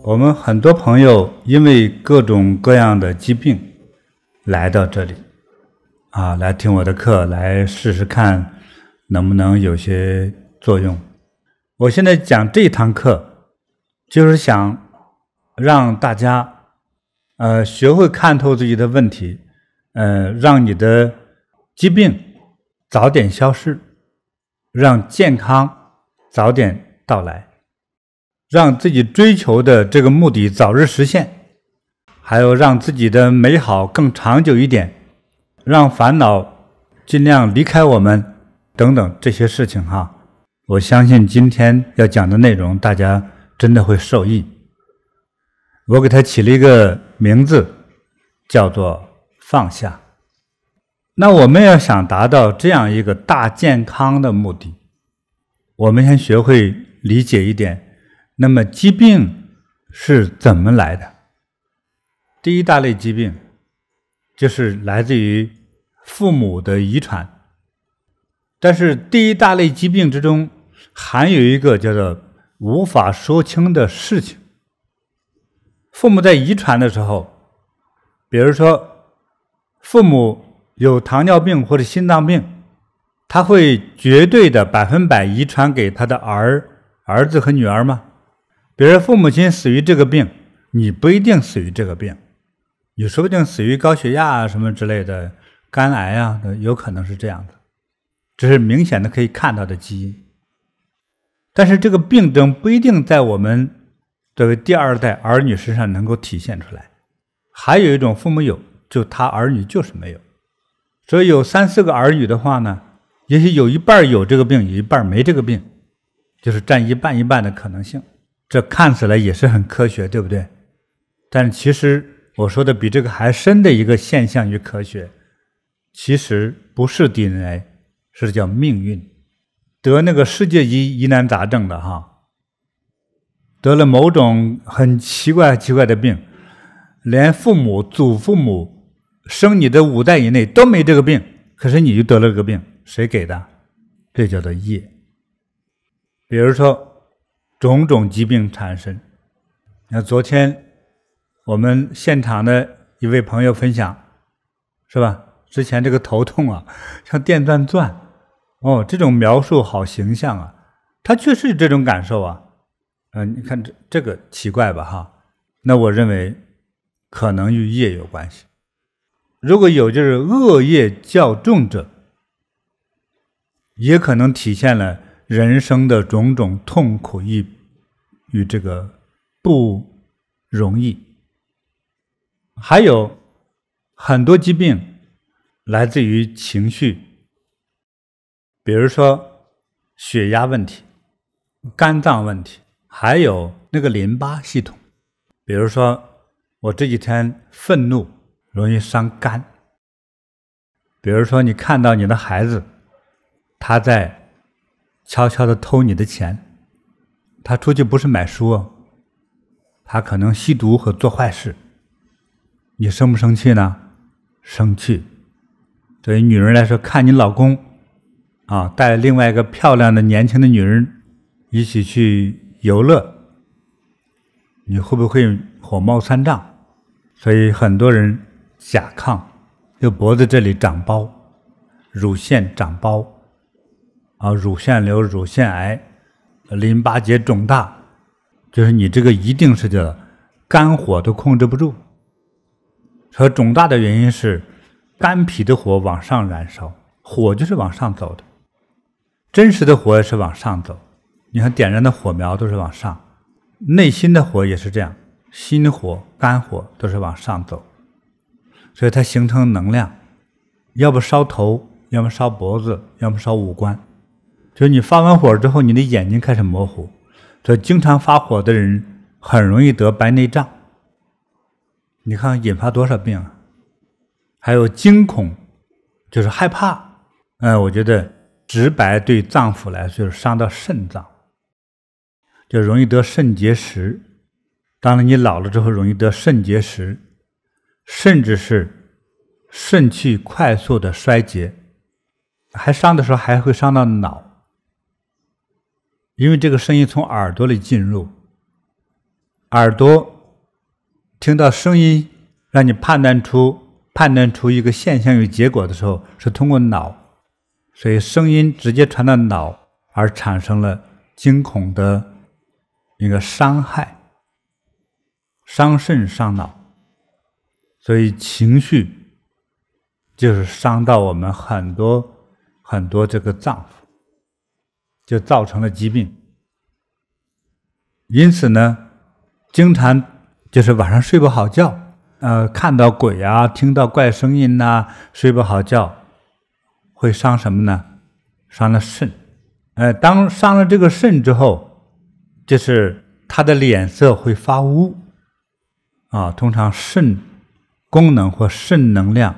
我們很多朋友因為各種各樣的疾病來到這裡來聽我的課，來試試看能不能有些作用。我現在講這堂課就是想讓大家學會看透自己的問題，讓你的疾病早點消失，讓健康早點到來，讓自己追求的這個目的早日實現，還有讓自己的美好更長久一點，讓煩惱盡量離開我們等等這些事情哈。我相信今天要講的內容大家真的會受益。我給它起了一個名字叫做放下。那我們要想達到這樣一個大健康的目的，我們先學會理解一點，那麼疾病是怎麼來的？第一大類疾病就是來自於父母的遺傳，但是第一大類疾病之中還有一個叫做無法說清的事情。父母在遺傳的時候，比如說父母有糖尿病或者心臟病，他會絕對的100%遺傳給他的兒子和女兒嗎？比如父母親死於這個病，你不一定死於這個病，你說不定死於高血壓什麼之類的，肝癌有可能是這樣的，這是明顯的可以看到的基因。但是這個病症不一定在我們作為第二代兒女身上能夠體現出來。還有一種父母有，就他兒女就是沒有。所以有3、4個兒女的話呢，也許有一半有這個病，有一半沒這個病，就是占一半一半的可能性。這看起來也是很科學，對不對？但其實我說的比這個還深的一個现象與科學，其實不是 DNA， 是叫命運。得那個世界級疑難雜症的得了某種很奇怪的病，連父母祖父母生你的5代以內都沒這個病，可是你就得了這個病，誰給的？這叫做業。比如說種種疾病產生，那昨天我們現場的一位朋友分享，是吧？之前這個頭痛像電鑽鑽，這種描述好形象啊，他確實有這種感受你看這個奇怪吧那我認為可能與業有關係。如果有就是惡業較重者，也可能體現了人生的種種痛苦與這個不容易。還有很多疾病來自於情緒，比如說血壓問題、肝臟問題，還有那個淋巴系統。比如說我這幾天憤怒容易傷肝，比如說你看到你的孩子他在悄悄地偷你的錢，他出去不是買書他可能吸毒和做壞事，你生不生气呢？生气。对于女人来說，看你老公帶另外一個漂亮的年輕的女人一起去遊樂，你會不會火冒三丈？所以很多人甲亢，就脖子這裡長包，乳腺長包乳腺瘤、乳腺癌、淋巴結腫大，就是你這個一定是叫肝火都控制不住。說腫大的原因是肝脾的火往上燃燒，火就是往上走的，真實的火也是往上走。你看點燃的火苗都是往上，內心的火也是這樣，心火、肝火都是往上走，所以它形成能量，要不燒頭，要麼燒脖子，要麼燒五官。就是你發完火之後，你的眼睛開始模糊，所以經常發火的人很容易得白內障。你看引發多少病啊？還有驚恐，就是害怕。我覺得直白对脏腑來說就是傷到腎臟，就容易得腎結石。當然你老了之後容易得腎結石，甚至是腎氣快速的衰竭，還傷的時候還會傷到腦，因為這個聲音從耳朵裡進入，耳朵聽到聲音，讓你判斷出一個現象與結果的時候，是通過腦，所以聲音直接傳到腦，而產生了驚恐的一個傷害，傷腎傷腦，所以情緒就是傷到我們很多這個臟腑，就造成了疾病。因此呢，經常就是晚上睡不好覺，看到鬼啊，聽到怪聲音吶，睡不好覺，會傷什麼呢？傷了腎。當傷了這個腎之後，就是他的臉色會發烏啊。通常腎功能或腎能量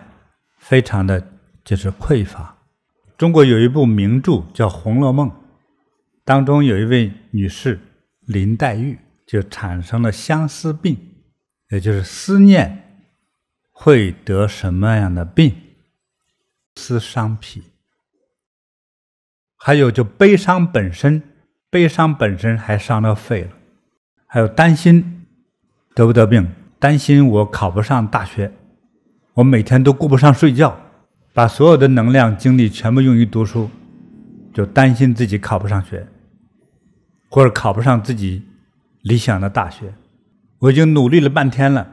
非常的就是匱乏。中國有一部名著叫《紅樓夢》，當中有一位女士林黛玉就產生了相思病，也就是思念會得什麼樣的病？思傷脾。還有就悲傷本身還傷到肺了。還有擔心得不得病，擔心我考不上大學，我每天都顧不上睡覺，把所有的能量精力全部用於讀書，就擔心自己考不上學，或者考不上自己理想的大學。我已經努力了半天了，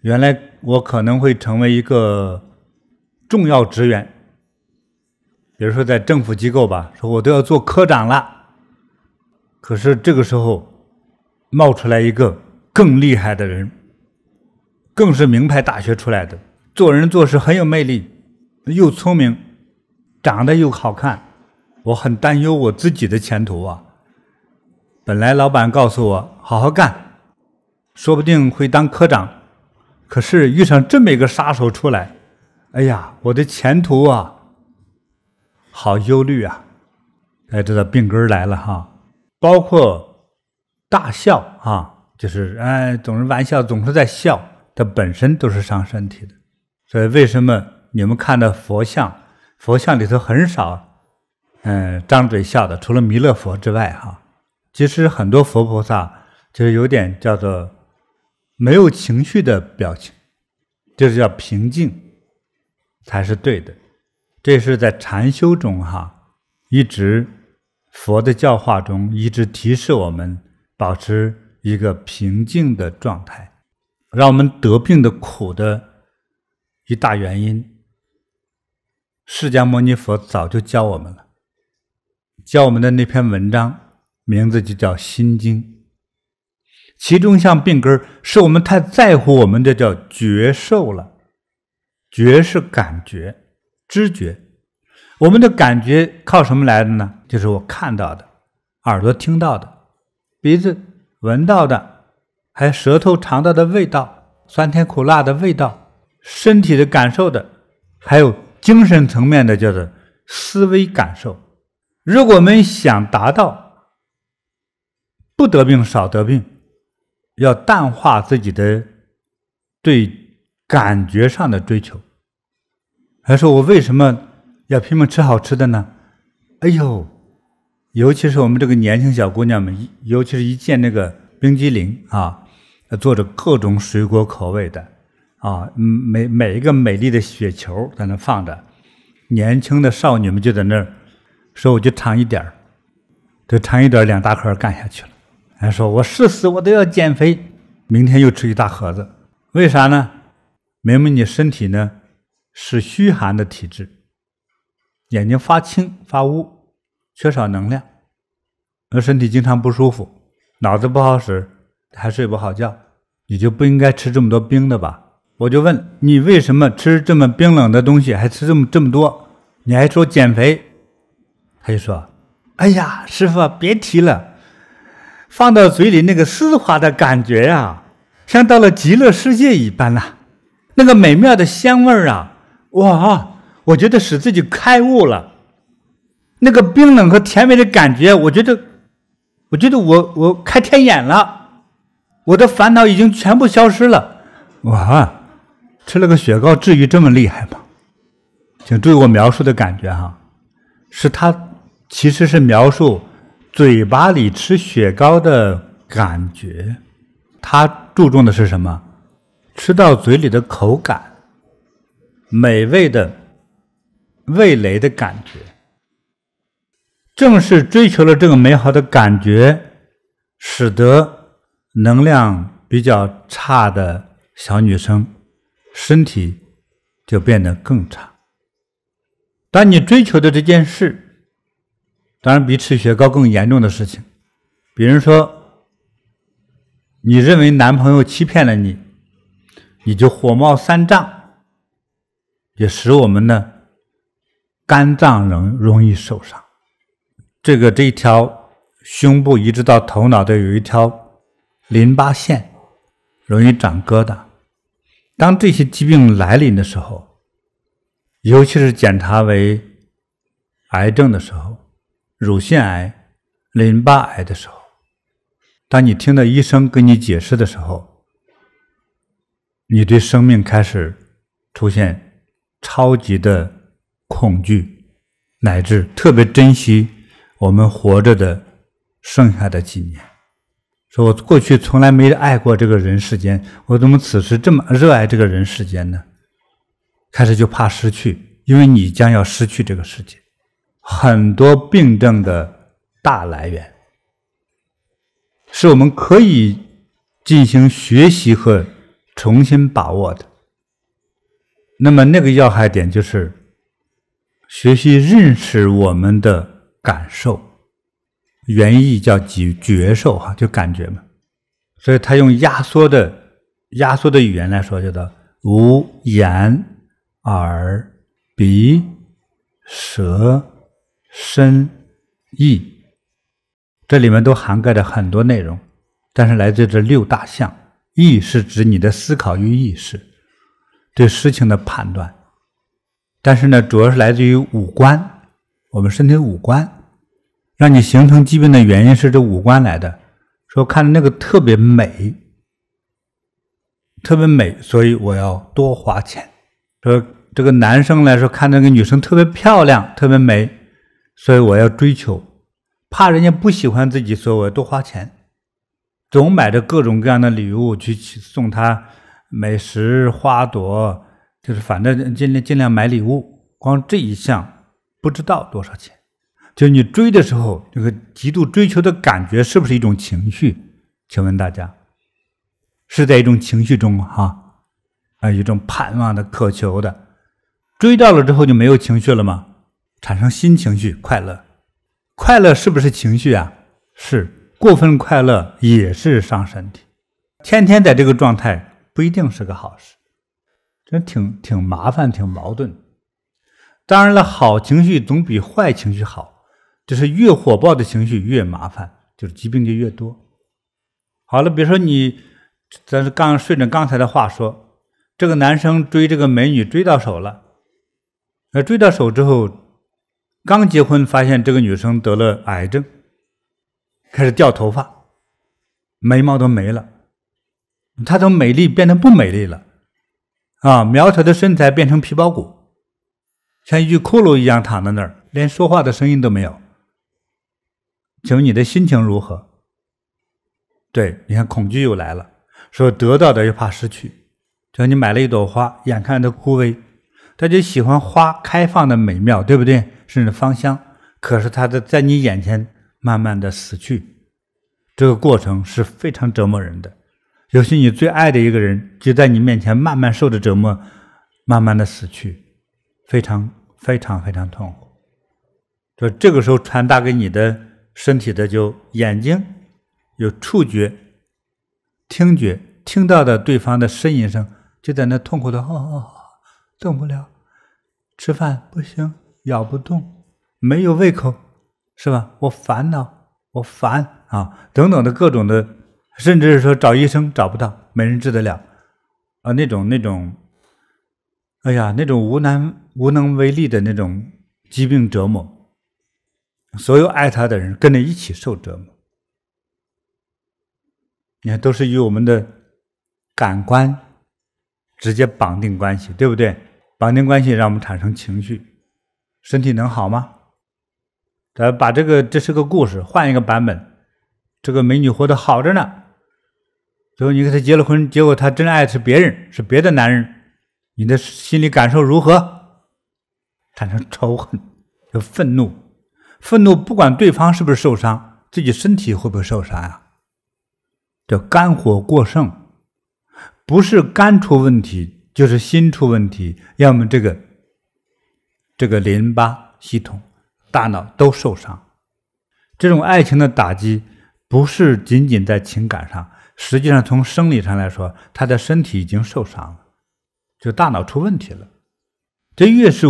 原來我可能会成為一個重要職員，比如說在政府機構吧，說我都要做科長了，可是這個時候冒出來一個更厲害的人，更是名牌大學出來的，做人做事很有魅力，又聰明，長得又好看，我很擔憂我自己的前途啊。本來老闆告訴我好好幹，說不定會當科長，可是遇上這麼一個殺手出來，哎呀，我的前途啊，好憂慮啊。大家知道病根來了哈，包括大笑啊，就是總是玩笑，總是在笑，它本身都是傷身體的。所以為什麼你們看到佛像裡頭很少張嘴笑的，除了彌勒佛之外哈，其實很多佛菩薩就是有點叫做沒有情緒的表情，就是叫平靜才是對的。這是在禪修中一直佛的教化中一直提示我們保持一個平靜的狀態。讓我們得病的苦的一大原因，釋迦牟尼佛早就教我們了，教我們的那篇文章名字就叫《心經》，其中像病根是我們太在乎我們的叫覺受了。覺是感覺知覺，我們的感覺靠什麼來的呢？就是我看到的，耳朵聽到的，鼻子聞到的，還有舌頭嘗到的味道，酸甜苦辣的味道，身體的感受的，還有精神層面的叫做思維感受。如果我們想達到不得病少得病，要淡化自己的对感觉上的追求。還說我為什麼要拼命吃好吃的呢？哎呦，尤其是我們這個年輕小姑娘們，尤其是一見那個冰激凌做着各種水果口味的每一個美麗的雪球在那放着，年輕的少女們就在那兒說我就嘗一點，就嘗一點，2大盒幹下去了。還說我誓死我都要減肥，明天又吃一大盒子。為啥呢？明明你身體呢是虛寒的體質，眼睛發青發烏，缺少能量，而身體經常不舒服，腦子不好使，還睡不好覺，你就不應該吃這麼多冰的吧？我就問你，為什麼吃這麼冰冷的東西還吃這麼多？你還說減肥？他就說，哎呀，師父別提了，放到嘴裡那個絲滑的感覺啊，像到了極樂世界一般啊，那個美妙的香味啊，哇，我覺得使自己開悟了。那個冰冷和甜美的感覺，我覺得我開天眼了，我的煩惱已經全部消失了。哇，吃了個雪糕至於這麼厲害嗎？請注意我描述的感覺是他其實是描述嘴巴裡吃雪糕的感覺，他注重的是什麼？吃到嘴裡的口感，美味的味蕾的感覺。正是追求了這個美好的感覺，使得能量比較差的小女生身體就變得更差。當你追求的這件事，當然比吃雪糕更嚴重的事情，比如說你認為男朋友欺騙了你，你就火冒三丈，也使我們的肝臟容易受傷。這一條胸部一直到頭腦的有一條淋巴線，容易長疙瘩。當這些疾病來臨的時候，尤其是檢查為癌症的時候，乳腺癌、淋巴癌的時候，當你聽到醫生跟你解釋的時候，你對生命開始出現超級的恐懼，乃至特別珍惜我們活着的剩下的幾年。說我過去從來沒愛過這個人世間，我怎麼此時這麼熱愛這個人世間呢？開始就怕失去，因為你將要失去這個世界。很多病症的大來源是我們可以進行學習和重新把握的。那麼那個要害點就是學習認識我們的感受，原意叫覺受哈，就感覺嘛。所以他用压缩的語言來說，叫做无眼、耳、鼻、舌、身、意，這裡面都涵蓋着很多內容，但是來自這六大項。意是指你的思考與意識，對事情的判斷。但是呢，主要是来自于五官，我们身体的五官，讓你形成疾病的原因是這五官來的。說看着那個特別美，特別美，所以我要多花錢。說這個男生來說，看那個女生特別漂亮，特別美，所以我要追求。怕人家不喜歡自己，所以我要多花錢。總買着各種各樣的禮物去送他美食、花朵，就是反正盡量買禮物。光這一項不知道多少錢。就你追的時候，這個極度追求的感覺是不是一種情緒？請問大家，是在一種情緒中哈？一種盼望的、渴求的。追到了之後就沒有情緒了嗎？產生新情緒，快樂。快樂是不是情緒啊？是。過分快樂也是傷身體，天天在這個狀態不一定是個好事，這挺麻煩，挺矛盾。當然了，好情緒總比壞情緒好，就是越火爆的情緒越麻煩，就是疾病就越多。好了，比如說咱是順着剛才的話說，這個男生追這個美女追到手了，追到手之後，剛結婚發現這個女生得了癌症。開始掉頭髮，眉毛都沒了，她從美麗變成不美麗了，苗條的身材變成皮包骨，像一具骷髏一樣躺在那兒，連說話的聲音都沒有。請問你的心情如何？對，你看恐懼又來了，說得到的又怕失去。就你買了一朵花，眼看着枯萎，他就喜歡花開放的美妙，對不對？甚至芳香，可是它在你眼前慢慢的死去，這個過程是非常折磨人的。尤其你最愛的一個人就在你面前慢慢受着折磨，慢慢的死去，非常非常非常痛苦。就這個時候傳達給你的身體的就眼睛有觸覺、聽覺，聽到的對方的呻吟聲，就在那痛苦的動不了，吃飯不行，咬不動，沒有胃口。是吧？我煩惱，我煩等等的各種的，甚至是說找醫生找不到，沒人治得了那種，哎呀，那種無能為力的那種疾病折磨，所有愛他的人跟着一起受折磨。你看，都是與我們的感官直接綁定關係，對不對？綁定關係讓我們產生情緒，身體能好嗎？把這是個故事，換一個版本，這個美女活得好着呢，最後你跟他結了婚，結果他真愛的是別人，是別的男人，你的心理感受如何？產生仇恨，有憤怒。憤怒不管對方是不是受傷，自己身體會不會受傷啊？叫肝火過盛，不是肝出問題，就是心出問題，要麼這個淋巴系統、大腦都受傷。這種愛情的打擊不是僅僅在情感上，實際上從生理上來說，他的身體已經受傷了，就大腦出問題了。這越是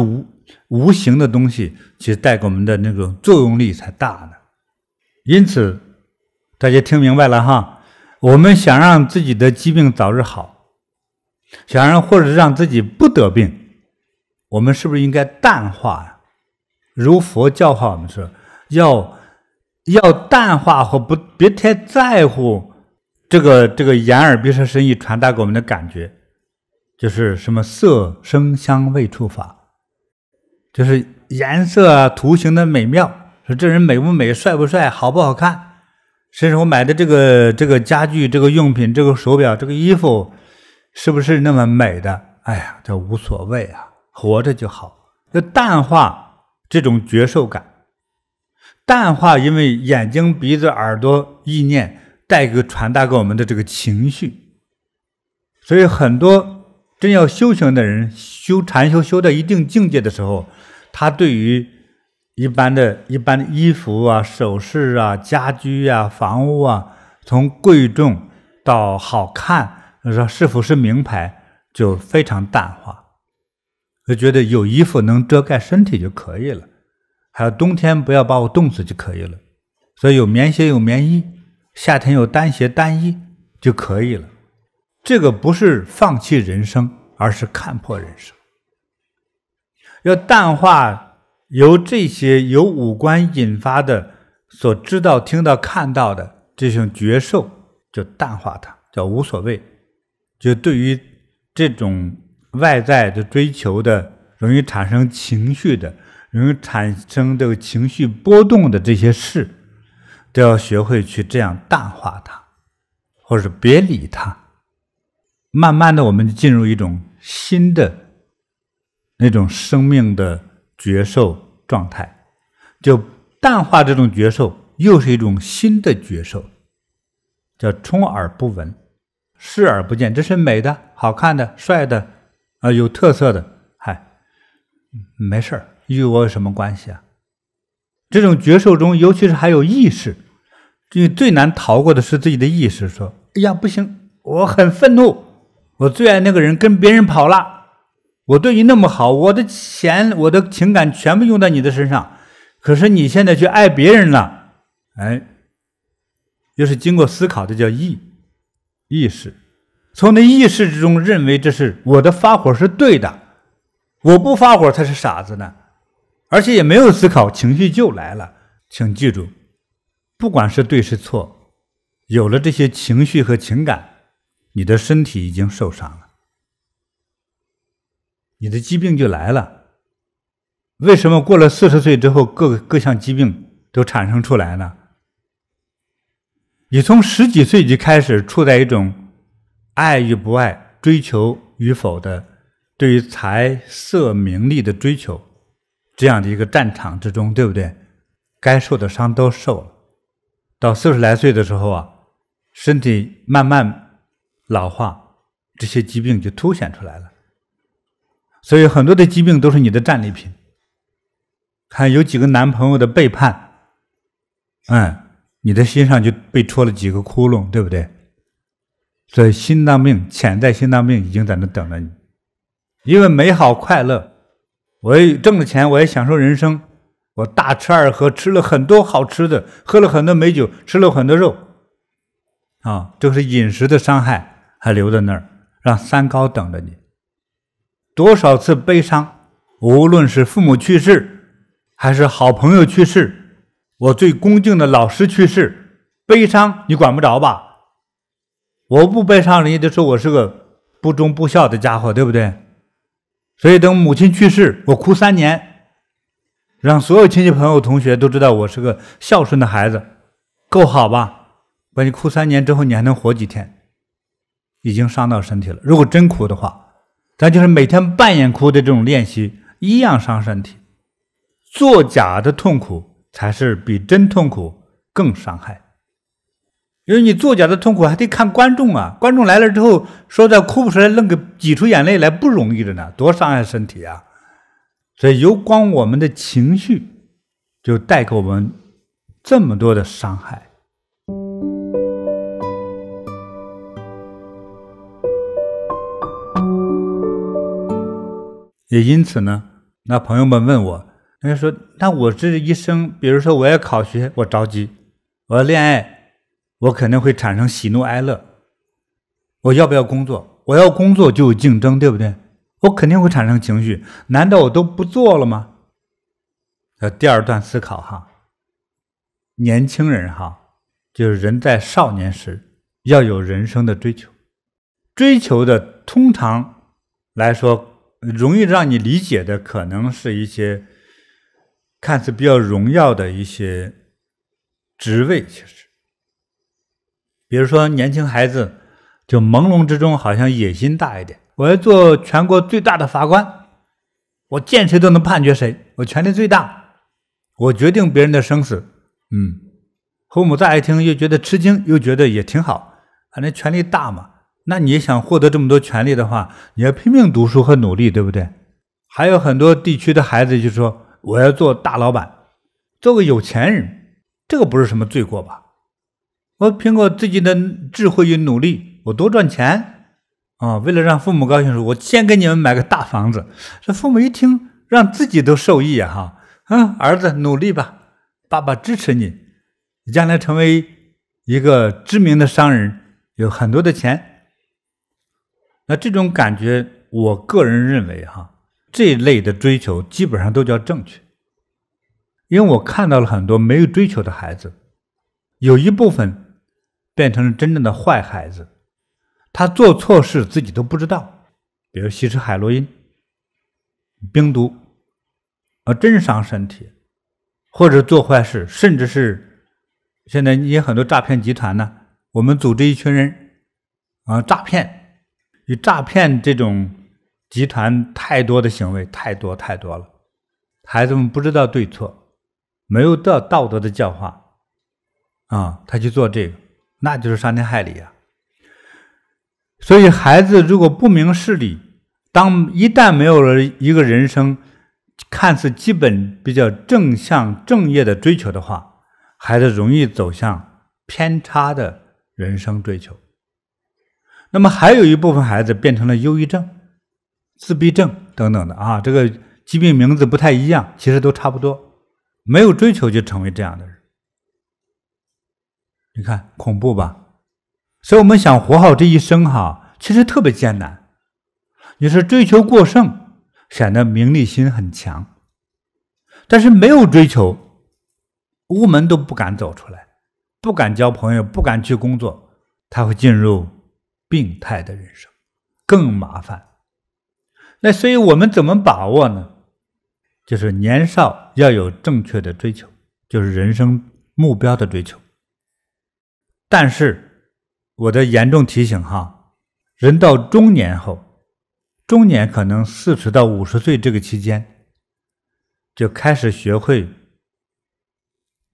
無形的東西，其實帶給我們的那種作用力才大呢。因此，大家聽明白了哈？我們想讓自己的疾病早日好，或者是讓自己不得病，我们是不是應該淡化呀？如佛教化我們說，要淡化或別太在乎這個眼耳鼻舌身意傳達給我們的感覺，就是什麼色聲香味觸法。就是顏色啊、圖形的美妙，說這人美不美、帥不帥、好不好看，甚至我買的這個家具、這個用品、這個手錶、這個衣服，是不是那麼美的？哎呀，這無所謂啊，活着就好。要淡化這種覺受感，淡化因為眼睛、鼻子、耳朵、意念傳達給我們的這個情緒，所以很多真要修行的人，修禪修到一定境界的時候，他對于一般的衣服啊、首飾啊、家居啊、房屋啊，從貴重到好看，說是否是名牌，就非常淡化，就覺得有衣服能遮蓋身體就可以了，還有冬天不要把我凍死就可以了，所以有棉鞋有棉衣，夏天有單鞋單衣就可以了。這個不是放棄人生，而是看破人生。要淡化由這些由五官引發的所知道、聽到、看到的這種覺受，就淡化它，叫無所謂。就對於這種外在的追求的、容易產生情緒的、容易產生這個情緒波動的這些事，都要學會去這樣淡化它，或者別理它。慢慢的，我們就進入一種新的那種生命的覺受狀態，就淡化這種覺受，又是一種新的覺受，叫充耳不聞，視而不見。這是美的、好看的、帥的，有特色的，沒事兒，與我有什麼關係啊？這種覺受中，尤其是還有意識，因為最難逃過的是自己的意識，說：“哎呀，不行，我很憤怒。”我最愛那個人跟別人跑了，我對你那麼好，我的錢、我的情感全部用在你的身上，可是你現在去愛別人了，又是經過思考的，叫意識。從那意識之中認為這是我的發火是對的，我不發火才是傻子呢，而且也沒有思考，情緒就來了。請記住，不管是對是錯，有了這些情緒和情感，你的身體已經受傷了，你的疾病就來了。為什麼過了40歲之後，各項疾病都產生出來呢？你從10幾歲就開始處在一種愛與不愛、追求與否的，對於財色名利的追求，這樣的一個戰場之中，對不對？該受的傷都受了，到40來歲的時候啊，身體慢慢老化，這些疾病就凸顯出來了。所以很多的疾病都是你的戰利品。看有幾個男朋友的背叛，你的心上就被戳了幾個窟窿，對不對？所以心臟病、潛在心臟病已經在那等着你。因為美好快樂，我也掙了錢，我也享受人生，我大吃二喝，吃了很多好吃的，喝了很多美酒，吃了很多肉，這是飲食的傷害。還留在那兒，讓三高等着你。多少次悲傷，無論是父母去世，還是好朋友去世，我最恭敬的老師去世，悲傷你管不着吧？我不悲傷，人家就說我是個不忠不孝的家伙，對不對？所以等母親去世，我哭3年，讓所有親戚朋友同學都知道我是個孝順的孩子，夠好吧？把你哭3年之後，你還能活幾天？已經傷到身體了。如果真哭的話，咱就是每天扮演哭的這種練習，一樣傷身體。作假的痛苦才是比真痛苦更傷害。因為你作假的痛苦還得看觀眾啊，觀眾來了之後，說再哭不出来，愣給擠出眼淚來，不容易的呢，多傷害身體啊！所以有光我們的情緒，就帶給我們這麼多的傷害。也因此呢，那朋友們問我，人家說，那我这一生，比如說我要考學，我着急；我要戀愛，我可能會產生喜怒哀樂。我要不要工作？我要工作就有競爭，對不對？我肯定會產生情緒。難道我都不做了嗎？第二段思考哈，年輕人哈，就是人在少年時要有人生的追求，追求的通常來說容易讓你理解的可能是一些看似比較榮耀的一些職位，其實比如說年輕孩子就朦朧之中好像野心大一點，我要做全國最大的法官，我見誰都能判決誰，我權力最大，我決定別人的生死。父母再一聽又覺得吃驚，又覺得也挺好，反正權力大嘛。那你也想獲得這麼多權力的話，你要拼命讀書和努力，對不對？還有很多地區的孩子就說，我要做大老闆，做個有錢人，這個不是什麼罪過吧？我憑我自己的智慧與努力，我多賺錢啊！為了讓父母高興說，我先給你們買個大房子。這父母一聽，讓自己都受益啊！兒子努力吧，爸爸支持你，你將來成為一個知名的商人，有很多的錢。那這種感覺，我個人認為這一類的追求基本上都叫正確。因為我看到了很多沒有追求的孩子，有一部分變成了真正的壞孩子，他做錯事自己都不知道，比如吸食海洛因、冰毒，真傷身體，或者做壞事，甚至是現在也很多詐騙集團呢，我們組織一群人詐騙，與詐騙這種集團太多的行為，太多了，孩子們不知道對錯，沒有得道德的教化他去做這個，那就是傷天害理啊。所以孩子如果不明事理，一旦沒有了一個人生看似基本比較正向正業的追求的話，孩子容易走向偏差的人生追求。那麼還有一部分孩子變成了憂鬱症、自閉症等等的這個疾病名字不太一樣，其實都差不多，沒有追求就成為這樣的人。你看恐怖吧？所以我們想活好這一生其實特別艱難。你是追求過剩，顯得名利心很強，但是沒有追求，屋門都不敢走出來，不敢交朋友，不敢去工作，他會進入病態的人生，更麻煩。那所以我們怎麼把握呢？就是年少要有正確的追求，就是人生目標的追求。但是我的嚴重提醒人到中年後，中年可能40到50歲這個期間，就開始學會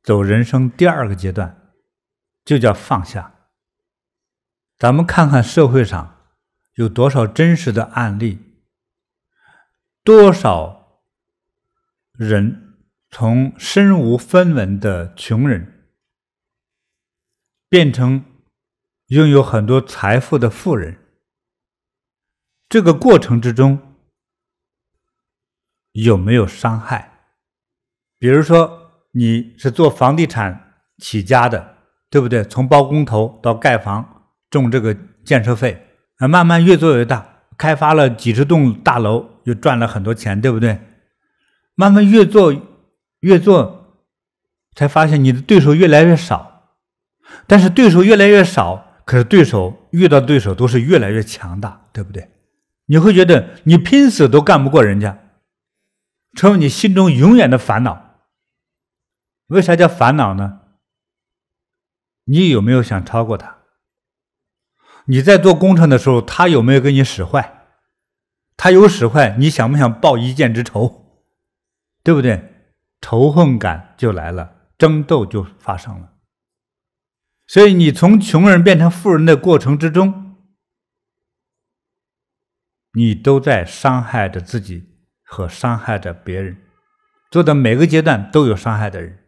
走人生第二個階段，就叫放下。咱們看看社會上有多少真實的案例，多少人從身無分文的窮人變成擁有很多財富的富人，這個過程之中有沒有傷害？比如說你是做房地產起家的，對不對？從包工頭到蓋房，種這個建設費，慢慢越做越大，開發了幾十棟大樓，又賺了很多錢，對不對？慢慢越做才發現你的對手越來越少。但是对手越来越少，可是遇到对手都是越来越強大，对不对？你會覺得你拼死都幹不過人家，成為你心中永遠的煩惱。為啥叫煩惱呢？你有沒有想超過他？你在做工程的時候，他有沒有給你使壞？他有使壞，你想不想報一箭之仇？對不對？仇恨感就來了，爭鬥就發生了。所以你從窮人變成富人的過程之中，你都在傷害着自己和傷害着別人，做的每個階段都有傷害的人。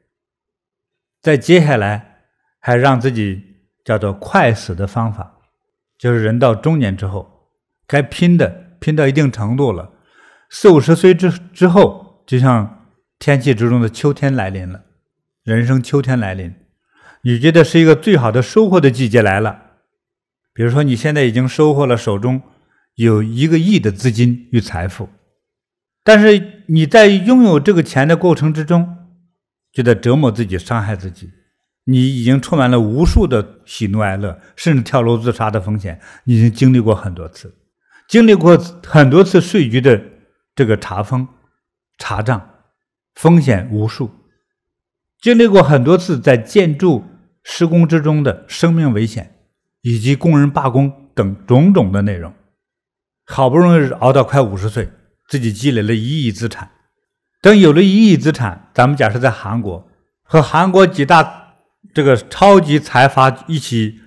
再接下來還讓自己叫做快死的方法，就是人到中年之後，該拼到一定程度了，40-50歲之後，就像天氣之中的秋天來臨了，人生秋天來臨，你覺得是一個最好的收穫的季節來了。比如說你現在已經收穫了手中有1個億的資金與財富，但是你在擁有這個錢的過程之中，就在折磨自己，傷害自己。你已經充滿了無數的喜怒哀樂，甚至跳樓自殺的風險，你已經經歷過很多次，經歷過很多次稅局的這個查封、查賬，風險無數，經歷過很多次在建築施工之中的生命危險，以及工人罷工等種種的內容。好不容易熬到快50歲，自己積累了1億資產。等有了1億資產，咱們假設在韓國，和韓國幾大這個超級財閥一起，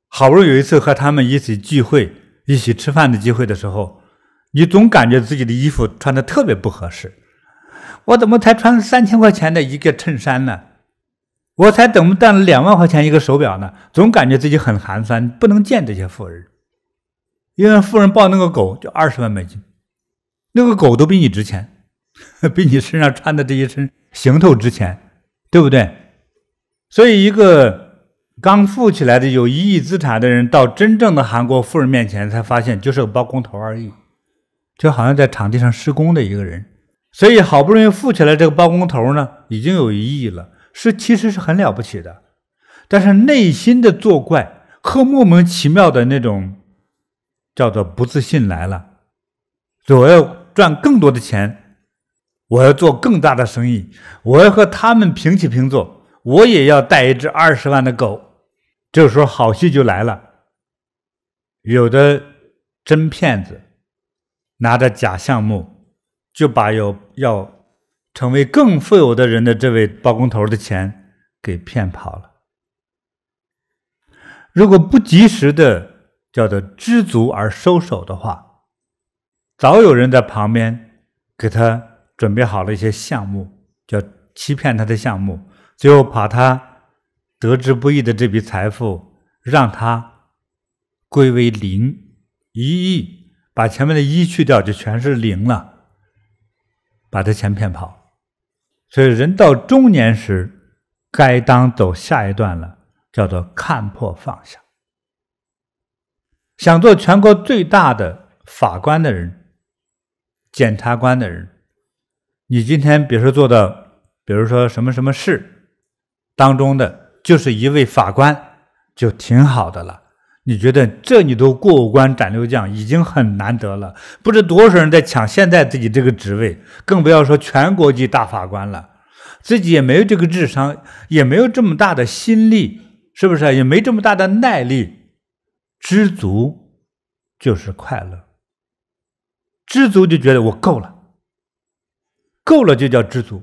好不容易有一次和他們一起聚會、一起吃飯的機會的時候，你總感覺自己的衣服穿得特別不合適。我怎麼才穿3000塊錢的一個襯衫呢？我才怎麼帶了2萬塊錢一個手錶呢？總感覺自己很寒酸，不能見這些富人。因為富人抱那個狗就20萬美金，那個狗都比你值錢，比你身上穿的這一身行頭值錢，對不對？所以一個剛富起来的有1億資產的人，到真正的韓國富人面前才發現就是個包工頭而已，就好像在場地上施工的一個人。所以好不容易富起來，这個包工頭呢已經有1億了，其實是很了不起的，但是內心的作怪和莫名其妙的那種叫做不自信來了。我要賺更多的錢，我要做更大的生意，我要和他們平起平坐，我也要帶一隻20萬的狗。這個時候好戲就來了，有的真騙子拿着假項目，就把要成為更富有的人的這位包工頭的錢給騙跑了。如果不及時的叫做知足而收手的話，早有人在旁邊給他準備好了一些項目，叫欺騙他的項目，最後把他得之不易的這筆財富讓他歸為零，1億，把前面的1去掉就全是0了，把他錢騙跑。所以人到中年時該當走下一段了，叫做看破放下。想做全國最大的法官的人、檢察官的人，你今天比如說做的，比如說什麼什麼事當中的就是一位法官，就挺好的了。你覺得這你都過五關斬六將，已經很難得了，不知多少人在搶現在自己這個職位，更不要說全國級大法官了。自己也沒有這個智商，也沒有這麼大的心力，是不是？也沒這麼大的耐力。知足就是快樂，知足就覺得我夠了，夠了就叫知足。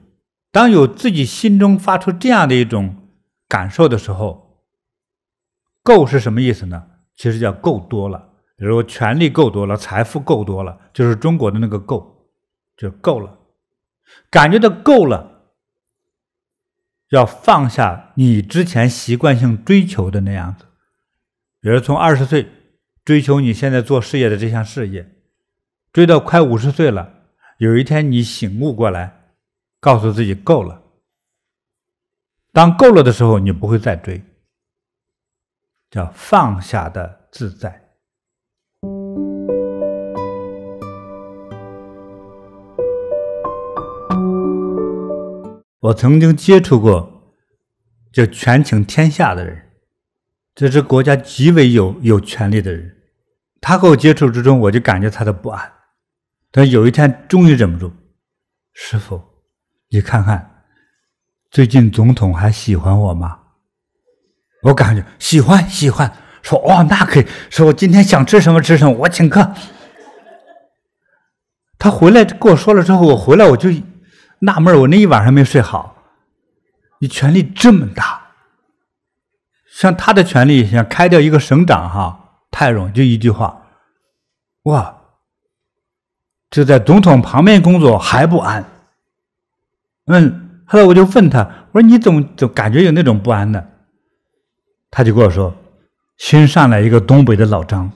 當有自己心中發出這樣的一種感受的時候，夠是什麼意思呢？其實叫夠多了，比如說權力夠多了，財富夠多了，就是中國的那個夠，就夠了。感覺到夠了，要放下你之前習慣性追求的那樣子。比如從20歲追求你現在做事業的這項事業，追到快50歲了，有一天你醒悟過來，告訴自己夠了。當夠了的時候，你不會再追，叫放下的自在。我曾經接觸過就權傾天下的人，這是國家極為有權力的人。他和我接觸之中，我就感覺他的不安。但有一天終於忍不住，師父，你看看最近總統還喜歡我嗎？我感覺喜歡，說哦，那可以，說我今天想吃什麼吃什麼，我请客。他回来跟我說了之後，我回来我就納悶，我那一晚上沒睡好。你權力這麼大，像他的權力，想開掉一個省長哈，太容易，就一句話，哇，就在總統旁邊工作還不安。後來我就問他，我說你怎麼感覺有那種不安呢？他就跟我說，新上來一個東北的老張，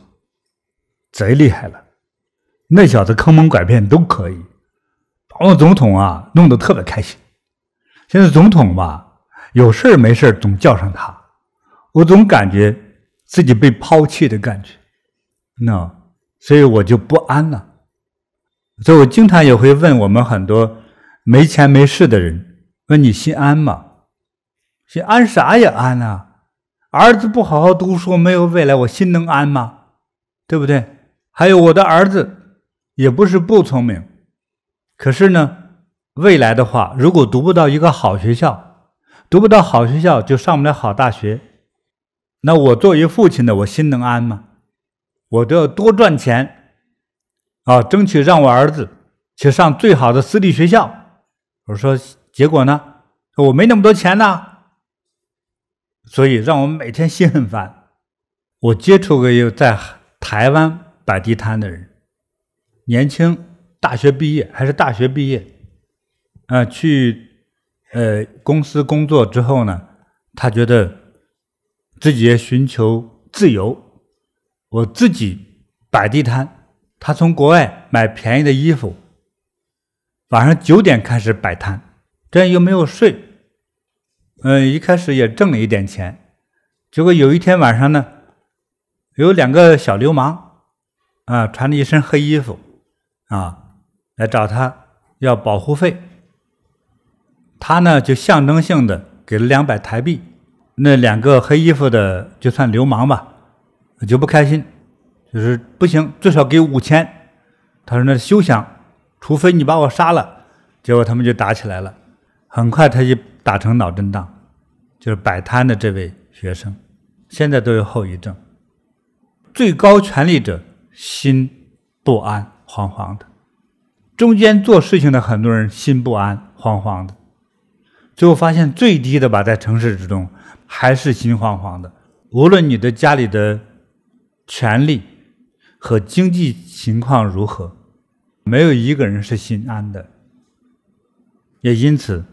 賊厲害了，那小子坑蒙拐騙都可以，把我總統啊弄得特別開心。現在總統吧，有事沒事總叫上他，我總感覺自己被拋棄的感覺，所以我就不安了。所以我經常也會問我們很多沒錢沒勢的人，問你心安嗎？心安啥也安啊！兒子不好好讀書，沒有未來，我心能安嗎？對不對？還有我的兒子也不是不聰明，可是呢，未來的話，如果讀不到一個好學校，讀不到好學校就上不了好大學，那我作為父親的，我心能安嗎？我都要多賺錢爭取讓我兒子去上最好的私立學校。我說結果呢？我沒那麼多錢呢，所以讓我們每天心很煩。我接觸過一個在台灣擺地攤的人，年輕，大學畢業還是大學畢業，去公司工作之後呢，他覺得自己也尋求自由，我自己擺地攤，他從國外買便宜的衣服，晚上9點開始擺攤，這樣又沒有稅，一開始也掙了一點錢，結果有一天晚上呢，有2個小流氓穿着一身黑衣服來找他要保護費，他呢就象徵性的給了200台幣，那2個黑衣服的就算流氓吧，就不開心，就是不行，最少給5000。他說那休想，除非你把我殺了。結果他們就打起來了，很快他就打成腦震盪，就是擺攤的這位學生現在都有後遺症。最高權力者心不安，惶惶的，中間做事情的很多人心不安，惶惶的，最後發現最低的吧，在城市之中還是心惶惶的。無論你的家裡的權力和經濟情況如何，沒有一個人是心安的，也因此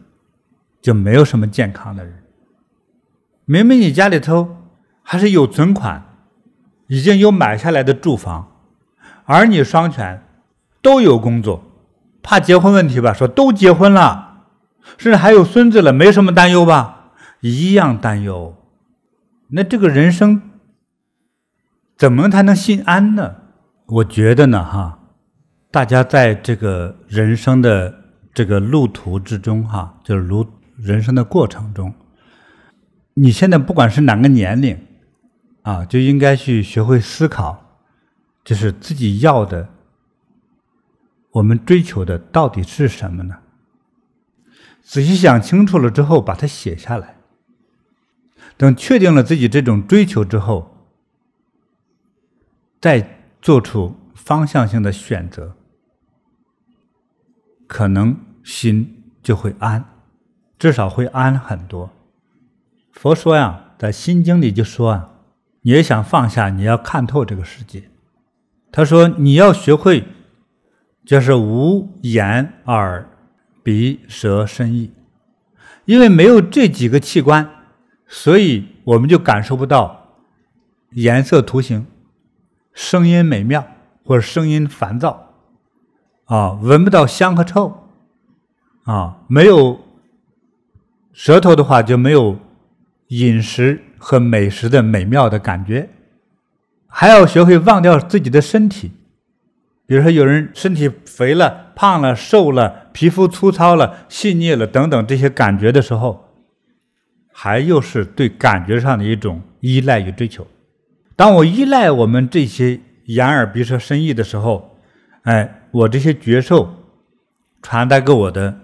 就沒有什麼健康的人。明明你家裡頭還是有存款，已經有買下來的住房，兒女雙全，都有工作，怕結婚問題吧，說都結婚了，甚至還有孫子了，沒什麼擔憂吧？一樣擔憂。那這個人生怎麼才能心安呢？我覺得呢大家在這個人生的這個路途之中就是人生的過程中，你現在不管是哪個年齡就應該去學會思考，就是自己要的，我們追求的到底是什麼呢？仔細想清楚了之後，把它寫下來。等確定了自己這種追求之後，再做出方向性的選擇，可能心就會安，至少會安很多。佛說在《心經》裡就說你也想放下，你要看透這個世界。他說你要學會，就是無眼耳鼻舌身意，因為沒有這幾個器官，所以我們就感受不到顏色圖形、聲音美妙或者聲音煩躁聞不到香和臭沒有舌頭的話就沒有飲食和美食的美妙的感覺。還要學會忘掉自己的身體，比如說有人身體肥了、胖了、瘦了、皮膚粗糙了、細膩了等等這些感覺的時候，還又是對感覺上的一種依賴與追求。當我依賴我們這些眼耳鼻舌身意的時候，我這些覺受傳達給我的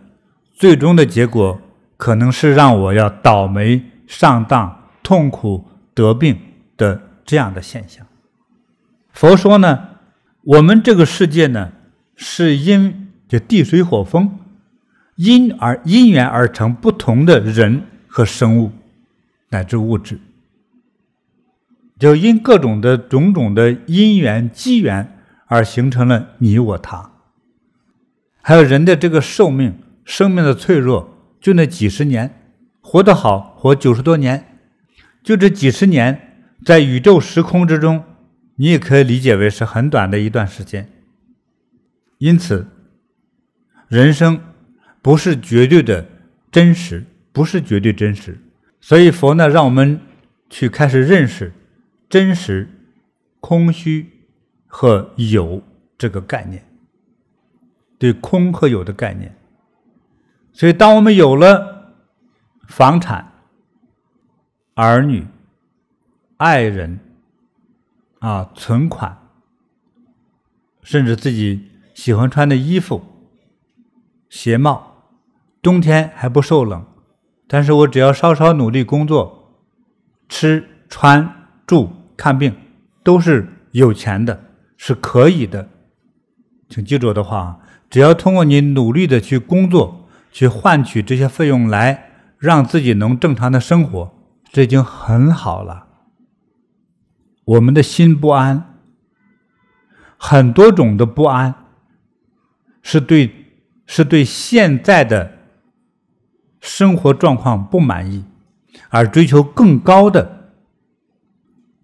最終的結果，可能是讓我要倒霉、上當、痛苦、得病的這樣的現象。佛說呢，我們這個世界呢，是因就地水火風因緣而成不同的人和生物乃至物質，就因各种的种种的因缘机缘而形成了你我他。還有人的這個壽命，生命的脆弱，就那幾十年，活得好活90多年，就這幾十年在宇宙時空之中，你也可以理解為是很短的一段時間。因此人生不是絕對的真實，不是絕对真實。所以佛呢，讓我們去開始認識真實、空虛和有這個概念，對空和有的概念。所以當我們有了房產、兒女、愛人存款，甚至自己喜歡穿的衣服、鞋帽，冬天還不受冷，但是我只要稍稍努力工作，吃穿住看病都是有錢的，是可以的。請記住我的話，只要通过你努力的去工作，去換取這些費用來讓自己能正常的生活，這已經很好了。我們的心不安，很多種的不安是對現在的生活狀況不滿意，而追求更高的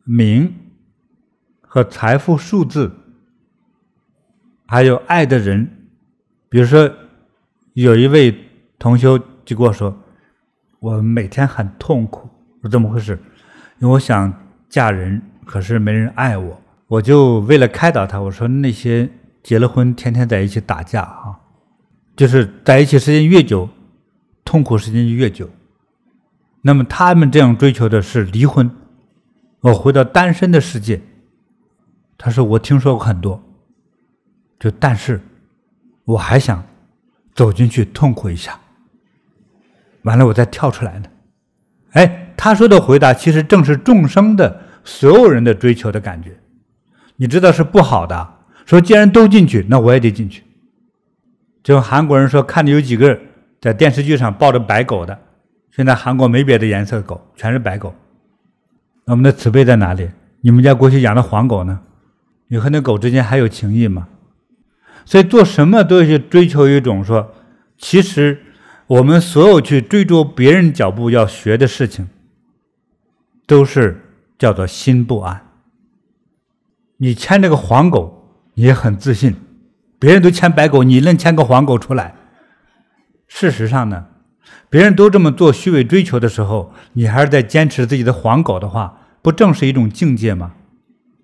名和財富數字，還有愛的人。比如說有一位同修就跟我說，我每天很痛苦。我說怎麼回事？因為我想嫁人，可是沒人愛我。我就為了開導他，我說那些結了婚天天在一起打架就是在一起時間越久，痛苦時間就越久。那麼他們這樣追求的是離婚，我回到單身的世界。他說我聽說過很多，但是我還想走進去痛苦一下，完了我再跳出来呢。他說的回答其實正是眾生的所有人的追求的感覺。你知道是不好的，說既然都進去，那我也得进去。就韓國人說，看見有幾個在電視劇上抱着白狗的，現在韓國沒別的顏色狗，全是白狗。我們的慈悲在哪裡？你們家過去養的黃狗呢？你和那狗之間還有情誼嗎？所以做什麼都去追求一種說，其實我們所有去追逐別人腳步要學的事情，都是叫做心不安。你牽這個黃狗，你也很自信，別人都牽白狗，你能牽個黃狗出來。事實上呢，別人都這麼做虛偽追求的時候，你還是在堅持自己的黃狗的話，不正是一種境界嗎？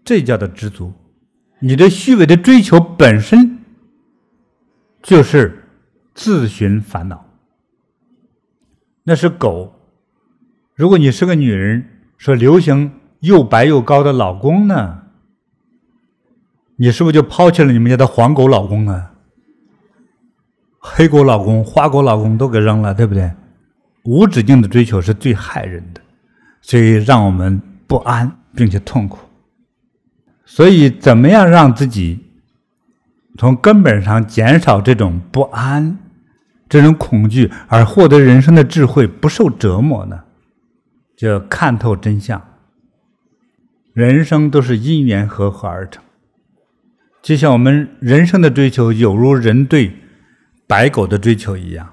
這叫做知足。你的虛偽的追求本身就是自尋煩惱，那是狗。如果你是個女人，說流行又白又高的老公呢，你是不是就拋棄了你們家的黃狗老公啊？黑狗老公、花狗老公都給扔了，對不對？無止境的追求是最害人的，所以讓我們不安並且痛苦。所以怎麼樣讓自己從根本上減少這種不安、這種恐懼，而獲得人生的智慧，不受折磨呢？就看透真相。人生都是因緣和合而成，就像我們人生的追求有如人對白狗的追求一樣，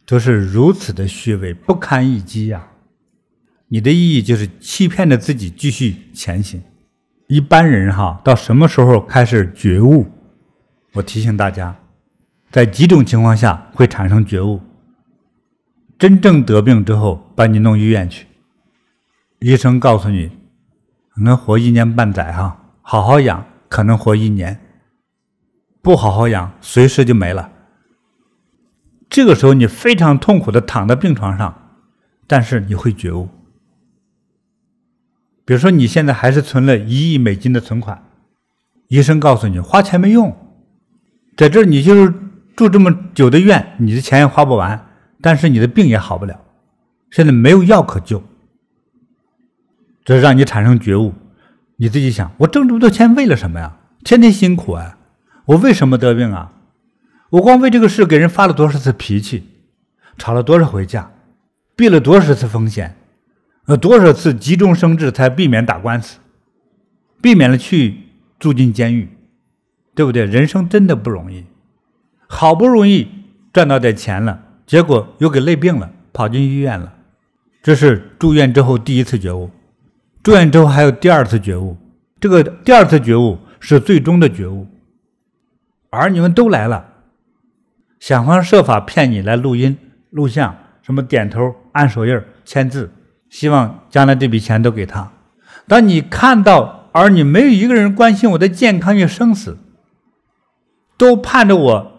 都是如此的虛偽，不堪一擊呀。你的意義就是欺騙着自己繼續前行。一般人到什麼時候開始覺悟？我提醒大家，在幾種情況下會產生覺悟。真正得病之後，把你弄醫院去，醫生告訴你能活1年半載好好養可能活1年，不好好養隨時就沒了。這個時候你非常痛苦的躺在病床上，但是你会覺悟。比如說你現在還是存了1億美金的存款，醫生告訴你花錢沒用，在這兒你就是住這麼久的院，你的錢也花不完，但是你的病也好不了，現在沒有藥可救，這讓你產生覺悟，你自己想，我掙這麼多錢為了什麼呀？天天辛苦啊，我為什麼得病啊？我光為這個事給人發了多少次脾氣，吵了多少回架，避了多少次風險，多少次急中生智才避免打官司，避免了去住進監獄，對不對？人生真的不容易，好不容易賺到點錢了，結果又給累病了，跑進醫院了。這是住院之後第一次覺悟，住院之後還有第二次覺悟，這個第二次覺悟是最終的覺悟。兒女們都來了，想方設法騙你來錄音錄像，什麼點頭按手印簽字，希望將來這筆錢都給他。當你看到兒女沒有一個人關心我的健康與生死，都盼着我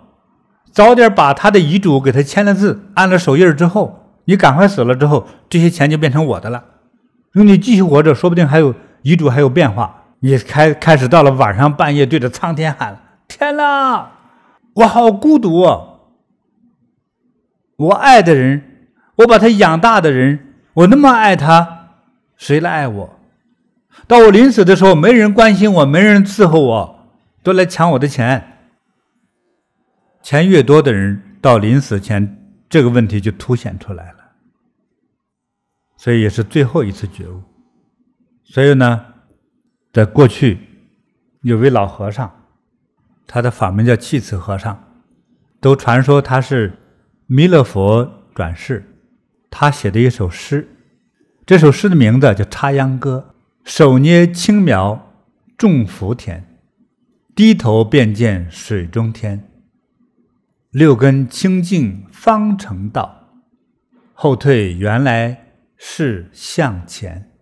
早點把他的遺囑給他簽了字按了手印之後，你趕快死了之後，這些錢就變成我的了。如果你繼續活着，說不定還有遺囑還有变化。你開始到了晚上半夜对着蒼天喊，天哪，我好孤獨啊！我愛的人，我把他養大的人，我那麼愛他，誰來愛我？到我臨死的時候，沒人關心我，沒人伺候我，都來搶我的錢。錢越多的人，到臨死前，這個問題就凸顯出來了。所以也是最後一次覺悟。所以呢，在過去有位老和尚，他的法名叫契此和尚，都傳說他是彌勒佛轉世，他寫的一首詩，這首詩的名字叫《插秧歌》。手捏青苗種福田，低頭便見水中天。六根清淨方成道，後退原來是向前。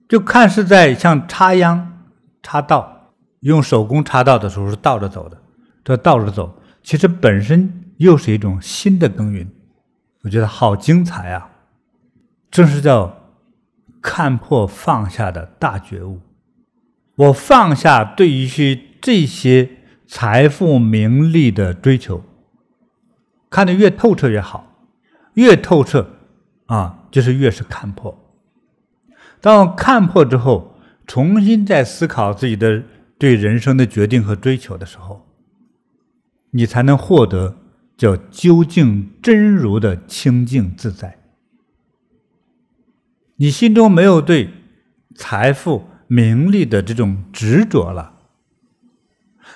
就看似在像插秧插稻，用手工插稻的時候是倒着走的，這倒着走其實本身又是一種新的耕耘。我覺得好精彩啊，正是叫看破放下的大覺悟。我放下對於這些財富名利的追求，看得越透徹越好，越透徹就是越是看破。當看破之後，重新再思考自己的對人生的決定和追求的時候，你才能獲得叫究竟真如的清淨自在。你心中沒有對財富名利的這種執着了，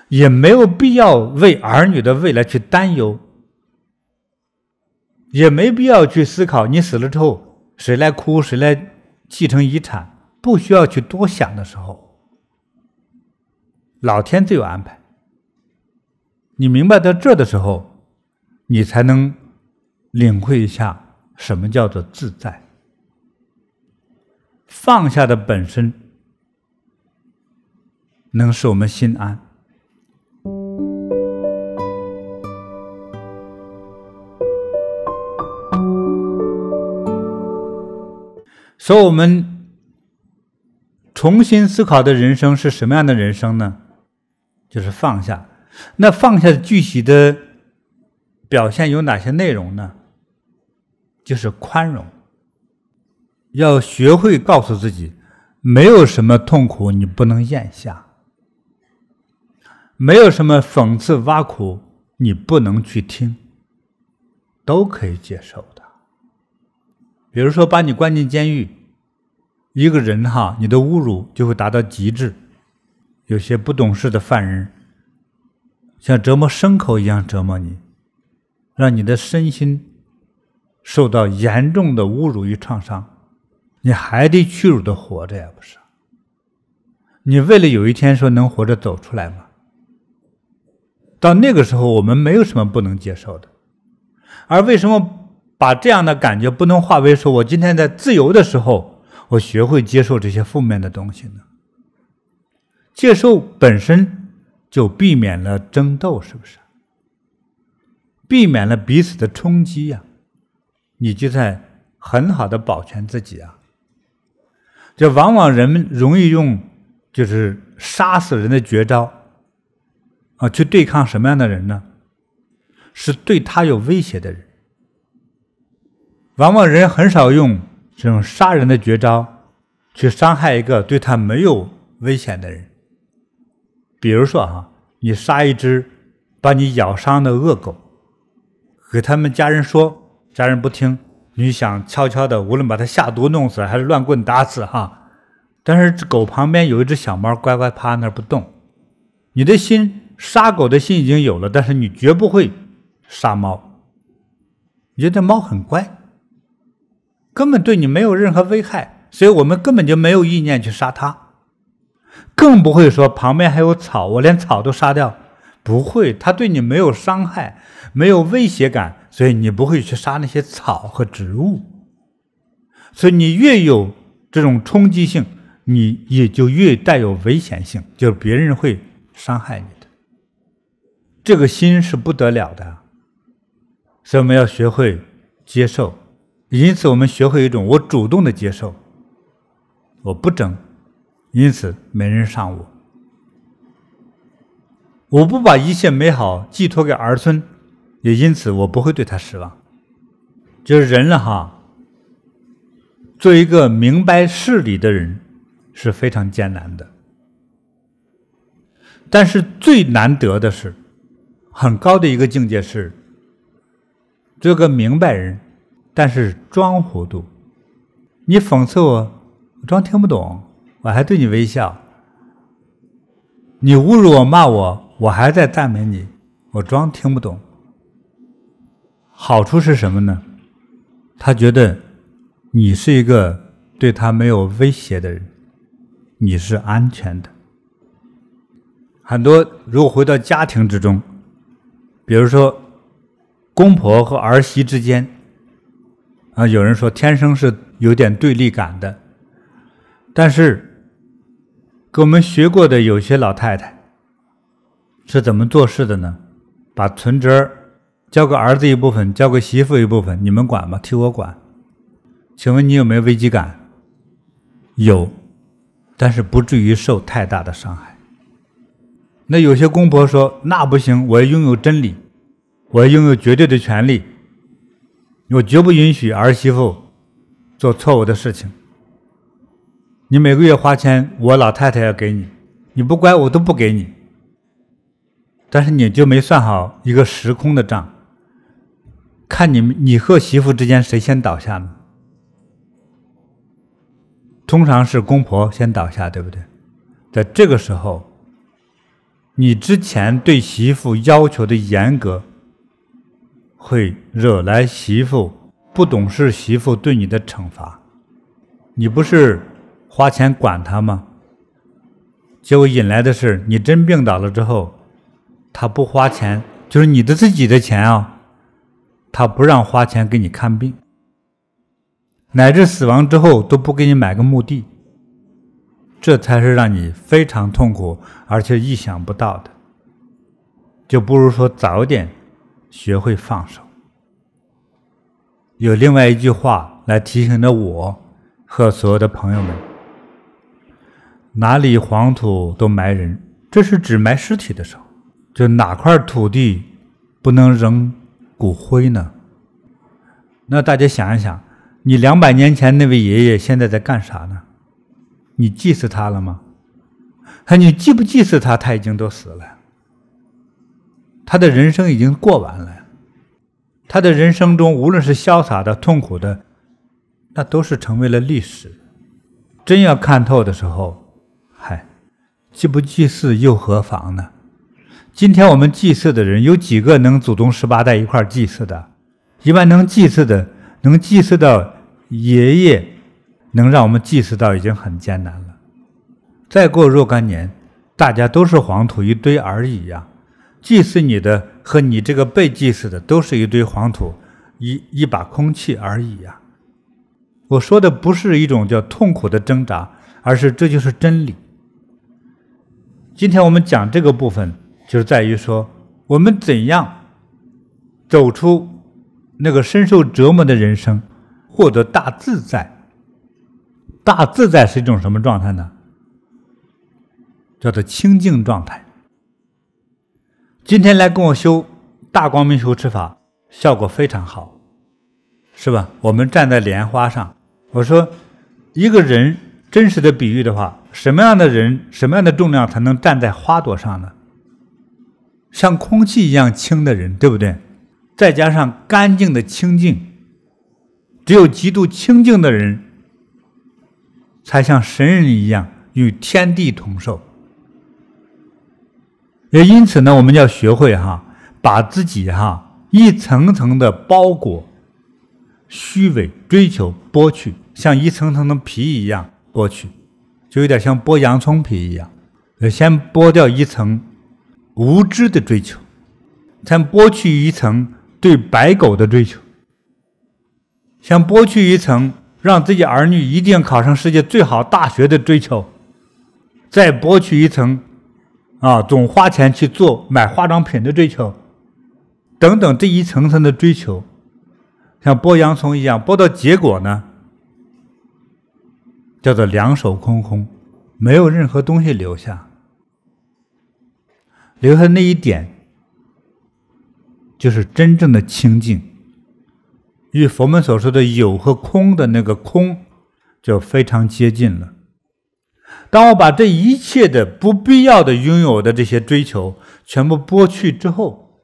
也沒有必要為兒女的未來去擔憂，也沒必要去思考你死了之後誰來哭誰來繼承遺產，不需要去多想的時候，老天自有安排。你明白到這的時候，你才能領會一下什麼叫做自在。放下的本身能使我們心安。所以我们重新思考的人生是什麼樣的人生呢？就是放下。那放下的具體的表現有哪些內容呢？就是寬容。要學會告訴自己，沒有什麼痛苦你不能咽下，沒有什麼諷刺挖苦你不能去聽，都可以接受的。比如說把你關進監獄，一個人你的侮辱就會達到極致。有些不懂事的犯人像折磨牲口一樣折磨你，讓你的身心受到嚴重的侮辱與創傷，你還得屈辱的活着呀，不是？你為了有一天說能活着走出來嗎？到那個時候我們沒有什麼不能接受的。而為什麼把這樣的感覺不能化為說我今天在自由的時候我學會接受這些負面的東西呢？接受本身就避免了爭鬥，是不是？避免了彼此的衝擊呀，你就在很好的保全自己啊。就往往人們容易用就是殺死人的絕招去對抗什麼樣的人呢？是對他有威脅的人。往往人很少用這種殺人的絕招去傷害一個對他沒有危險的人。比如說你殺一隻把你咬傷的惡狗，給他們家人說，家人不聽，你想悄悄的無論把它下毒弄死還是亂棍打死但是這狗旁邊有一隻小貓乖乖趴那兒不動，你的心殺狗的心已經有了，但是你絕不會殺貓，你覺得貓很乖，根本對你沒有任何危害，所以我們根本就沒有意念去殺它，更不會說旁邊還有草，我連草都殺掉，不會，它對你沒有傷害，沒有威脅感，所以你不會去殺那些草和植物。所以你越有這種衝擊性，你也就越帶有危險性，就是別人會傷害你的。這個心是不得了的，所以我們要學會接受。因此我們學會一種我主動的接受，我不爭，因此沒人傷我。我不把一切美好寄托給兒孫，也因此我不會對他失望。就是人了做一個明白事理的人是非常艱難的，但是最難得的是，很高的一個境界是做個明白人，但是裝糊塗。你諷刺我，我裝聽不懂，我還對你微笑；你侮辱我罵我，我還在讚美你，我裝聽不懂。好處是什麼呢？他覺得你是一個對他沒有威脅的人，你是安全的。很多如果回到家庭之中，比如說公婆和兒媳之間有人說天生是有點對立感的，但是跟我們學過的有些老太太是怎麼做事的呢？把存折交给兒子一部分，交給媳婦一部分，你們管吧，替我管。請問你有沒有危機感？有，但是不至於受太大的傷害。那有些公婆說，那不行，我要擁有真理，我要擁有絕對的權利，我絕不允許兒媳婦做錯誤的事情。你每個月花錢，我老太太要給你，你不乖我都不給你。但是你就沒算好一個時空的賬，看你和媳婦之間誰先倒下呢？通常是公婆先倒下，對不对？在這個時候，你之前對媳婦要求的嚴格，會惹來媳婦不懂事媳婦對你的懲罰。你不是花錢管她嗎？結果引來的是你真病倒了之後，她不花錢，就是你的自己的錢她不讓花錢給你看病，乃至死亡之後都不給你買個墓地，這才是讓你非常痛苦而且意想不到的。就不如說早點學會放手。有另外一句話來提醒着我和所有的朋友們，哪裡黃土都埋人，這是指埋屍體的時候，就哪塊土地不能扔骨灰呢？那大家想一想，你200年前那位爺爺現在在幹啥呢？你祭祀他了嗎？你祭不祭祀他，他已經都死了，他的人生已經過完了。他的人生中無論是瀟灑的痛苦的，那都是成為了歷史。真要看透的時候，祭不祭祀又何妨呢？今天我們祭祀的人有幾個能祖宗18代一塊祭祀的？一般能祭祀的，能祭祀到爺爺，能讓我們祭祀到已經很艱難了。再過若干年，大家都是黄土一堆而已呀。祭祀你的和你這個被祭祀的都是一堆黃土，一把空氣而已呀。我說的不是一種叫痛苦的掙扎，而是這就是真理。今天我們講這個部分，就是在於說我們怎樣走出那個深受折磨的人生，獲得大自在。大自在是一種什麼狀態呢？叫做清淨狀態。今天来跟我修大光明修持法，效果非常好，是吧？我們站在蓮花上，我說一個人真實的比喻的話，什麼樣的人，什麼樣的重量才能站在花朵上呢？像空氣一樣輕的人，對不對？再加上乾淨的清淨，只有極度清淨的人，才像神人一樣與天地同壽。也因此呢，我們要學會把自己一層層的包裹，虛偽追求剝去，像一層層的皮一樣剝去，就有點像剝洋蔥皮一樣，先剝掉一層無知的追求，才剝去一层對白狗的追求，像剝去一層讓自己兒女一定考上世界最好大學的追求，再剝去一層總花錢去買化妝品的追求，等等，這一層层的追求，像剝洋蔥一樣，剝到結果呢，叫做兩手空空，沒有任何東西留下，留下那一點，就是真正的清淨，與佛門所說的有和空的那個空，就非常接近了。當我把這一切的不必要的擁有的這些追求全部剝去之後，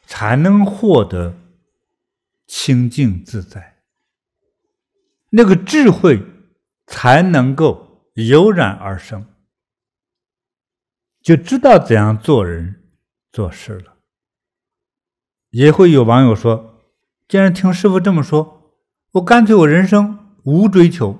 才能獲得清淨自在，那個智慧才能夠油然而生，就知道怎樣做人做事了。也會有網友說，既然聽師父這麼說，我乾脆我人生無追求。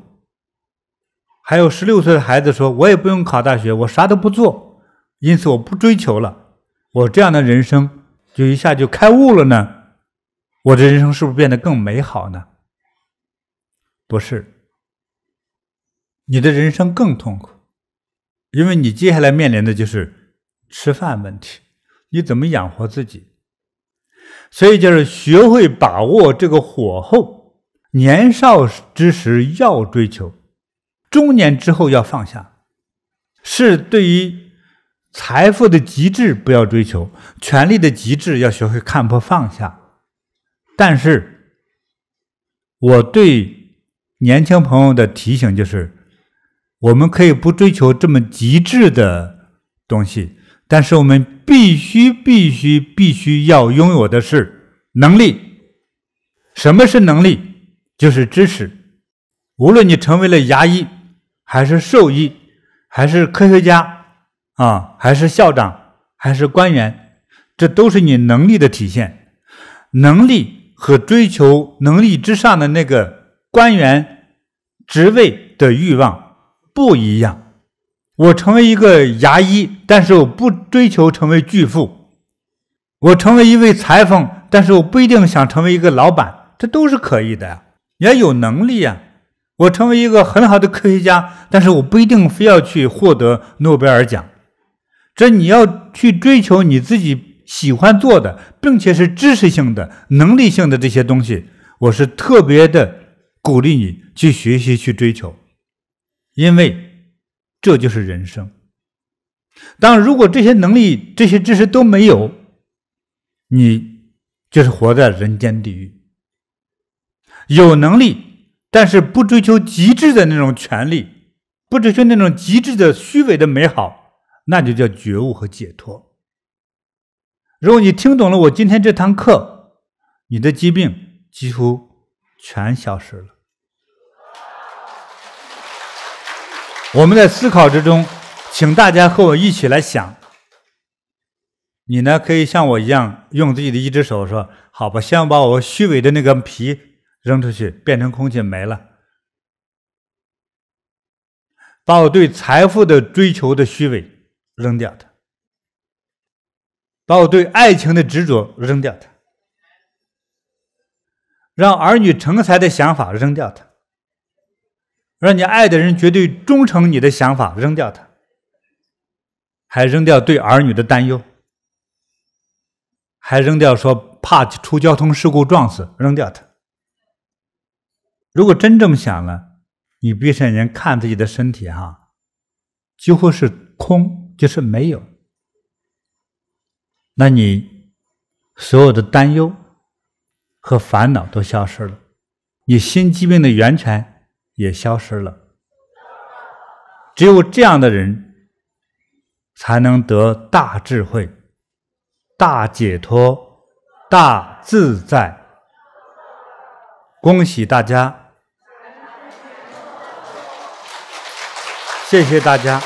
還有16歲的孩子說，我也不用考大學，我啥都不做，因此我不追求了，我這樣的人生就一下就開悟了呢？我的人生是不是變得更美好呢？不是，你的人生更痛苦，因為你接下来面臨的就是吃飯問題，你怎麼養活自己？所以就是學會把握這個火候，年少之時要追求，中年之後要放下，是對於財富的極致不要追求，權力的極致要學會看破放下。但是我對年輕朋友的提醒就是，我們可以不追求這麼極致的東西，但是我們必須要擁有的是能力。什麼是能力？就是知識。無論你成為了牙醫，還是獸醫，還是科學家還是校長，還是官員，這都是你能力的體現。能力和追求能力之上的那個官员職位的慾望不一樣。我成為一個牙醫，但是我不追求成為巨富；我成為一位裁縫，但是我不一定想成為一個老闆，這都是可以的呀。你要有能力呀。我成為一個很好的科学家，但是我不一定非要去獲得諾貝爾獎。這你要去追求你自己喜歡做的，並且是知識性的、能力性的這些東西，我是特別的鼓勵你去學習、去追求，因為這就是人生。當然，如果這些能力、這些知識都沒有，你就是活在人間地獄。有能力，但是不追求極致的那種權利，不追求那種極致的虛偽的美好，那就叫覺悟和解脫。如果你聽懂了我今天這堂課，你的疾病幾乎全消失了。我們在思考之中，請大家和我一起來想。你呢，可以像我一樣，用自己的一只手說，好吧，先把我虛偽的那個皮扔出去，變成空气沒了，把我对財富的追求的虛偽扔掉它，把我對愛情的執着扔掉它，讓兒女成才的想法扔掉它，讓你愛的人絕對忠誠你的想法扔掉它，還扔掉對兒女的擔憂，還扔掉說怕出交通事故撞死，扔掉它。如果真這麼想了，你閉上眼睛看自己的身體幾乎是空，就是沒有。那你所有的擔憂和煩惱都消失了，你心疾病的源泉也消失了。只有這樣的人，才能得大智慧、大解脫、大自在。恭喜大家！謝謝大家。